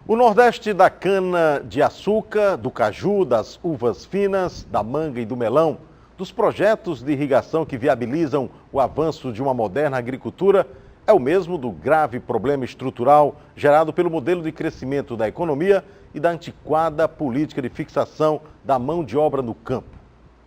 O Nordeste da cana-de-açúcar, do caju, das uvas finas, da manga e do melão, dos projetos de irrigação que viabilizam o avanço de uma moderna agricultura, é o mesmo do grave problema estrutural gerado pelo modelo de crescimento da economia e da antiquada política de fixação da mão de obra no campo.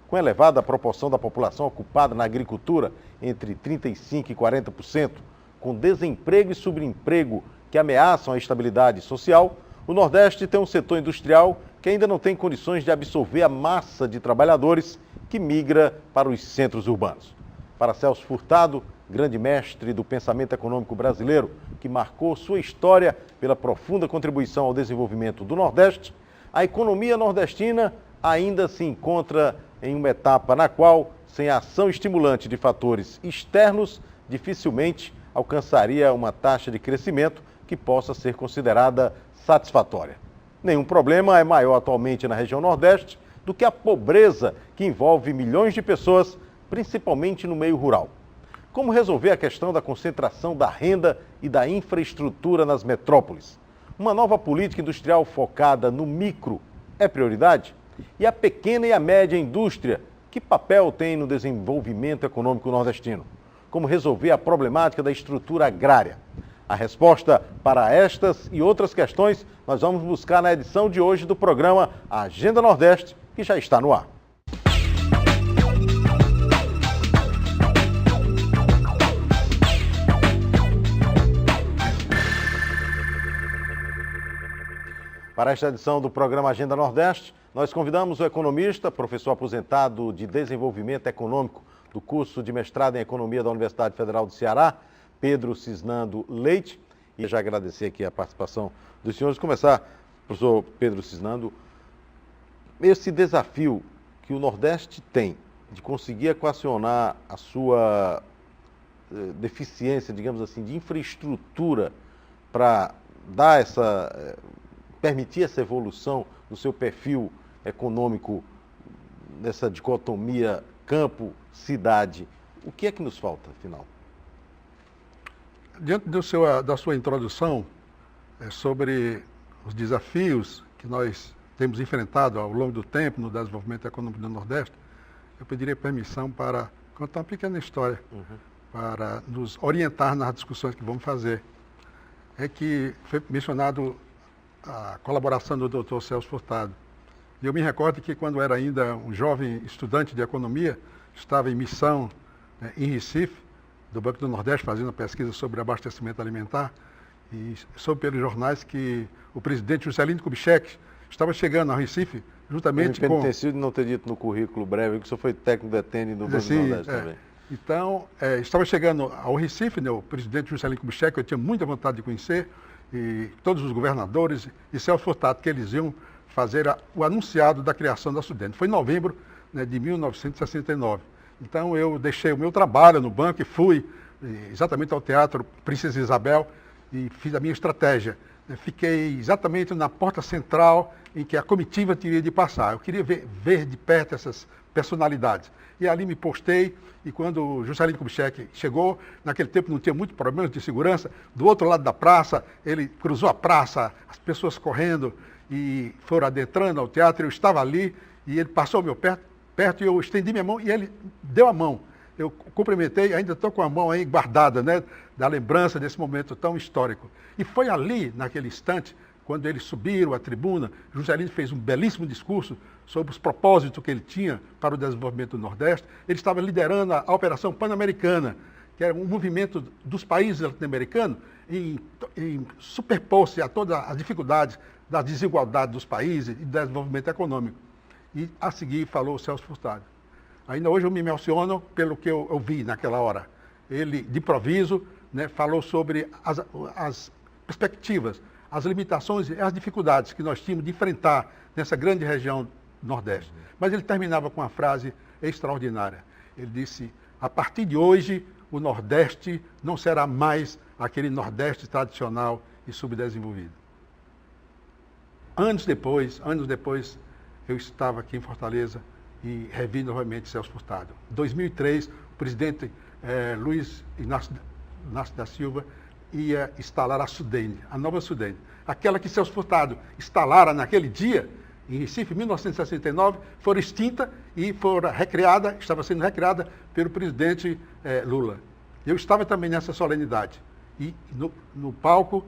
Com elevada proporção da população ocupada na agricultura, entre 35% e 40%, com desemprego e subemprego que ameaçam a estabilidade social, o Nordeste tem um setor industrial que ainda não tem condições de absorver a massa de trabalhadores que migra para os centros urbanos. Para Celso Furtado, grande mestre do pensamento econômico brasileiro, que marcou sua história pela profunda contribuição ao desenvolvimento do Nordeste, a economia nordestina ainda se encontra em uma etapa na qual, sem a ação estimulante de fatores externos, dificilmente alcançaria uma taxa de crescimento que possa ser considerada satisfatória. Nenhum problema é maior atualmente na região Nordeste do que a pobreza que envolve milhões de pessoas, principalmente no meio rural. Como resolver a questão da concentração da renda e da infraestrutura nas metrópoles? Uma nova política industrial focada no micro é prioridade? E a pequena e a média indústria, que papel tem no desenvolvimento econômico nordestino? Como resolver a problemática da estrutura agrária? A resposta para estas e outras questões nós vamos buscar na edição de hoje do programa Agenda Nordeste, que já está no ar. Para esta edição do programa Agenda Nordeste, nós convidamos o economista, professor aposentado de Desenvolvimento Econômico do curso de mestrado em Economia da Universidade Federal do Ceará, Pedro Cisnando Leite. E já agradecer aqui a participação dos senhores. Começar, professor Pedro Cisnando, esse desafio que o Nordeste tem de conseguir equacionar a sua deficiência, digamos assim, de infraestrutura para dar permitir essa evolução do seu perfil econômico nessa dicotomia campo-cidade. O que é que nos falta, afinal? Diante da sua introdução sobre os desafios que nós temos enfrentado ao longo do tempo no desenvolvimento econômico do Nordeste, eu pediria permissão para contar uma pequena história, para nos orientar nas discussões que vamos fazer. É que foi mencionado a colaboração do Dr. Celso Furtado. E eu me recordo que quando era ainda um jovem estudante de economia, estava em missão em Recife, do Banco do Nordeste, fazendo uma pesquisa sobre abastecimento alimentar, e soube pelos jornais que o presidente Juscelino Kubitschek estava chegando ao Recife, juntamente com... de não ter dito no currículo breve que o senhor foi técnico de TN do Banco do Nordeste também. Então, estava chegando ao Recife, né, o presidente Juscelino Kubitschek, eu tinha muita vontade de conhecer, e todos os governadores, e Celso Furtado, que eles iam fazer o anunciado da criação da Sudene. Foi em novembro, né, de 1969. Então eu deixei o meu trabalho no banco e fui exatamente ao Teatro Princesa Isabel e fiz a minha estratégia. Fiquei exatamente na porta central em que a comitiva teria de passar. Eu queria ver de perto essas personalidades. E ali me postei, e quando o Juscelino Kubitschek chegou, naquele tempo não tinha muito problemas de segurança, do outro lado da praça, ele cruzou a praça, as pessoas correndo e foram adentrando ao teatro, eu estava ali e ele passou ao meu perto e eu estendi minha mão e ele deu a mão. Eu cumprimentei, ainda estou com a mão aí guardada, né, da lembrança desse momento tão histórico. E foi ali, naquele instante, quando eles subiram à tribuna, Juscelino fez um belíssimo discurso sobre os propósitos que ele tinha para o desenvolvimento do Nordeste. Ele estava liderando a Operação Pan-Americana, que era um movimento dos países latino-americanos em superpor-se a todas as dificuldades da desigualdade dos países e do desenvolvimento econômico. E a seguir falou o Celso Furtado. Ainda hoje eu me emociono pelo que eu vi naquela hora. Ele, de improviso, né, falou sobre as perspectivas, as limitações e as dificuldades que nós tínhamos de enfrentar nessa grande região Nordeste. Mas ele terminava com uma frase extraordinária. Ele disse, a partir de hoje, o Nordeste não será mais aquele Nordeste tradicional e subdesenvolvido. Anos depois, eu estava aqui em Fortaleza e revi novamente Celso Furtado. Em 2003, o presidente Luiz Inácio da Silva ia instalar a Sudene, a nova Sudene. Aquela que Celso Furtado instalara naquele dia, em Recife, em 1969, foi extinta e estava sendo recriada pelo presidente Lula. Eu estava também nessa solenidade. E no palco,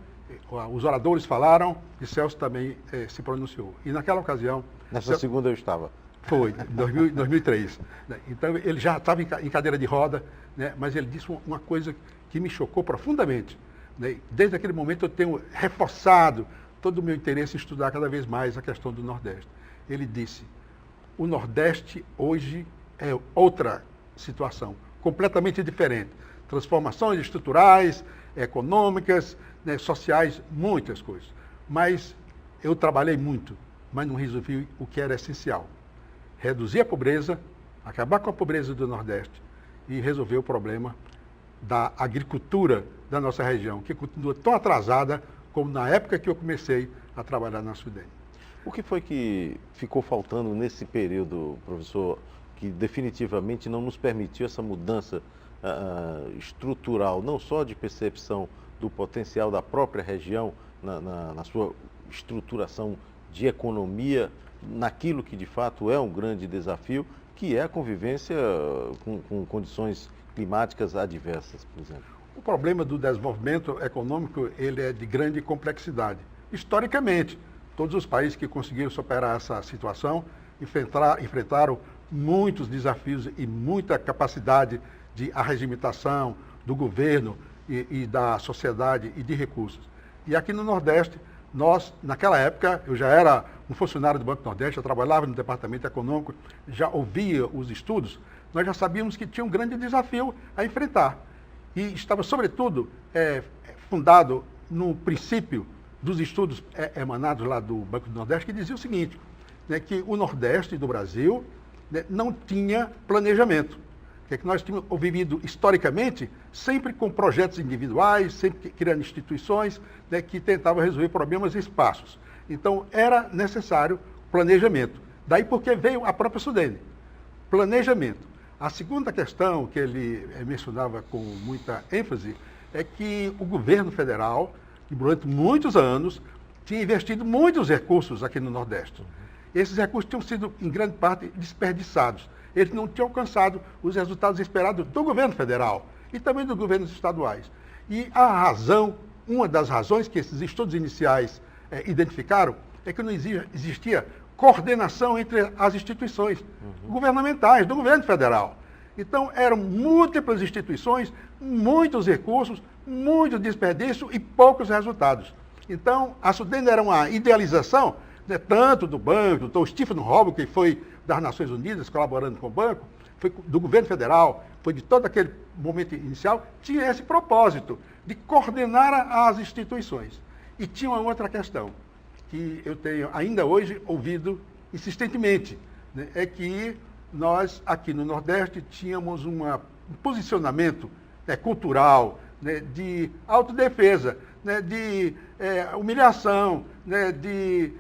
os oradores falaram e Celso também se pronunciou. E naquela ocasião... Nessa segunda eu estava. Foi, em 2003. Então, ele já estava em cadeira de roda, né, mas ele disse uma coisa que me chocou profundamente. Né? Desde aquele momento eu tenho reforçado todo o meu interesse em estudar cada vez mais a questão do Nordeste. Ele disse, o Nordeste hoje é outra situação, completamente diferente. Transformações estruturais, econômicas, né, sociais, muitas coisas. Mas eu trabalhei muito, mas não resolvi o que era essencial. Reduzir a pobreza, acabar com a pobreza do Nordeste e resolver o problema da agricultura da nossa região, que continua tão atrasada como na época que eu comecei a trabalhar na Sudene. O que foi que ficou faltando nesse período, professor, que definitivamente não nos permitiu essa mudança estrutural, não só de percepção do potencial da própria região, na sua estruturação de economia, naquilo que de fato é um grande desafio, que é a convivência com condições climáticas adversas, por exemplo? O problema do desenvolvimento econômico, ele é de grande complexidade. Historicamente, todos os países que conseguiram superar essa situação enfrentaram muitos desafios e muita capacidade de arregimentação do governo e da sociedade e de recursos. E aqui no Nordeste, nós, naquela época, eu já era um funcionário do Banco do Nordeste, eu trabalhava no departamento econômico, já ouvia os estudos, nós já sabíamos que tinha um grande desafio a enfrentar. E estava, sobretudo, fundado no princípio dos estudos emanados lá do Banco do Nordeste, que dizia o seguinte, né, que o Nordeste do Brasil, né, não tinha planejamento. Que nós tínhamos vivido historicamente sempre com projetos individuais, sempre criando instituições, né, que tentavam resolver problemas em espaços. Então, era necessário planejamento. Daí porque veio a própria Sudene. Planejamento. A segunda questão que ele mencionava com muita ênfase é que o governo federal, durante muitos anos, tinha investido muitos recursos aqui no Nordeste. Esses recursos tinham sido, em grande parte, desperdiçados. Eles não tinham alcançado os resultados esperados do governo federal e também dos governos estaduais. E uma das razões que esses estudos iniciais identificaram é que não existia coordenação entre as instituições governamentais do governo federal. Então, eram múltiplas instituições, muitos recursos, muito desperdício e poucos resultados. Então, a Sudene era uma idealização, né, tanto do banco, do Stephen Hobble, que foi das Nações Unidas, colaborando com o banco, foi do governo federal, foi de todo aquele momento inicial, tinha esse propósito de coordenar as instituições. E tinha uma outra questão, que eu tenho ainda hoje ouvido insistentemente, né, é que nós, aqui no Nordeste, tínhamos um posicionamento cultural, né, de autodefesa, né, de humilhação, né, de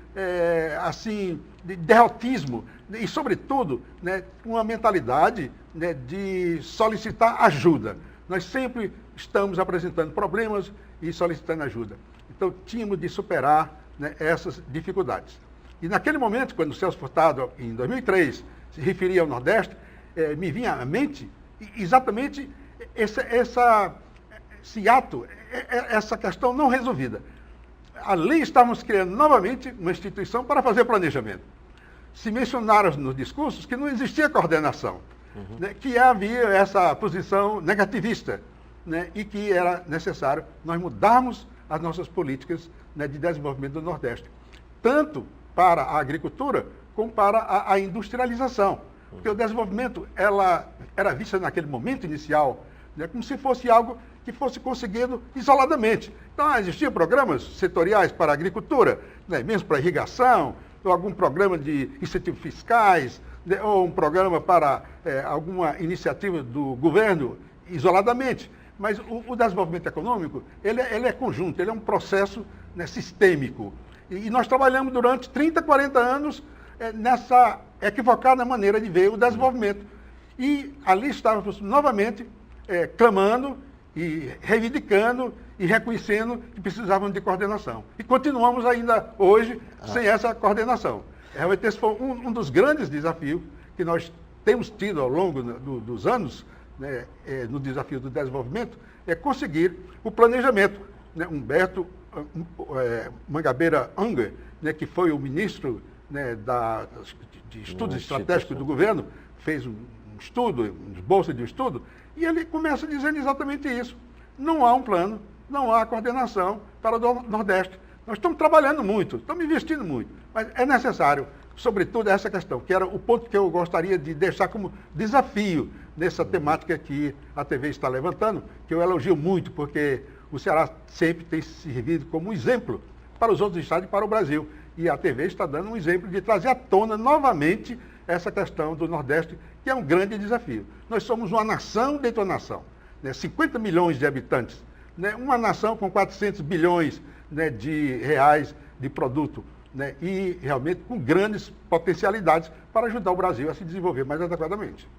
derrotismo e, sobretudo, né, uma mentalidade, né, de solicitar ajuda. Nós sempre estamos apresentando problemas e solicitando ajuda. Então, tínhamos de superar, né, essas dificuldades. E naquele momento, quando o Celso Furtado, em 2003, se referia ao Nordeste, me vinha à mente exatamente esse ato, essa questão não resolvida. Ali estávamos criando novamente uma instituição para fazer planejamento. Se mencionaram nos discursos que não existia coordenação, né, que havia essa posição negativista, né, e que era necessário nós mudarmos as nossas políticas, né, de desenvolvimento do Nordeste, tanto para a agricultura como para a industrialização. Porque o desenvolvimento era visto naquele momento inicial, né, como se fosse algo que fosse conseguido isoladamente. Então, existiam programas setoriais para a agricultura, né, mesmo para a irrigação, ou algum programa de incentivos fiscais, né, ou um programa para alguma iniciativa do governo isoladamente. Mas o desenvolvimento econômico, ele é conjunto, ele é um processo, né, sistêmico. E nós trabalhamos durante 30, 40 anos nessa equivocada maneira de ver o desenvolvimento. E ali estávamos novamente clamando e reivindicando e reconhecendo que precisavam de coordenação. E continuamos ainda hoje sem essa coordenação. Realmente esse foi um dos grandes desafios que nós temos tido ao longo dos anos, né, no desafio do desenvolvimento, é conseguir o planejamento. Né? Humberto Mangabeira Unger, né, que foi o ministro, né, de estudos estratégicos do governo, fez um estudo, um esboço de um estudo, e ele começa dizendo exatamente isso. Não há um plano, não há coordenação para o Nordeste. Nós estamos trabalhando muito, estamos investindo muito, mas é necessário, sobretudo, essa questão, que era o ponto que eu gostaria de deixar como desafio nessa temática que a TV está levantando, que eu elogio muito, porque o Ceará sempre tem servido como um exemplo para os outros estados e para o Brasil. E a TV está dando um exemplo de trazer à tona novamente essa questão do Nordeste, que é um grande desafio. Nós somos uma nação dentro da nação, né? 50 milhões de habitantes, né? Uma nação com 400 bilhões, né, de reais de produto, né? E realmente com grandes potencialidades para ajudar o Brasil a se desenvolver mais adequadamente.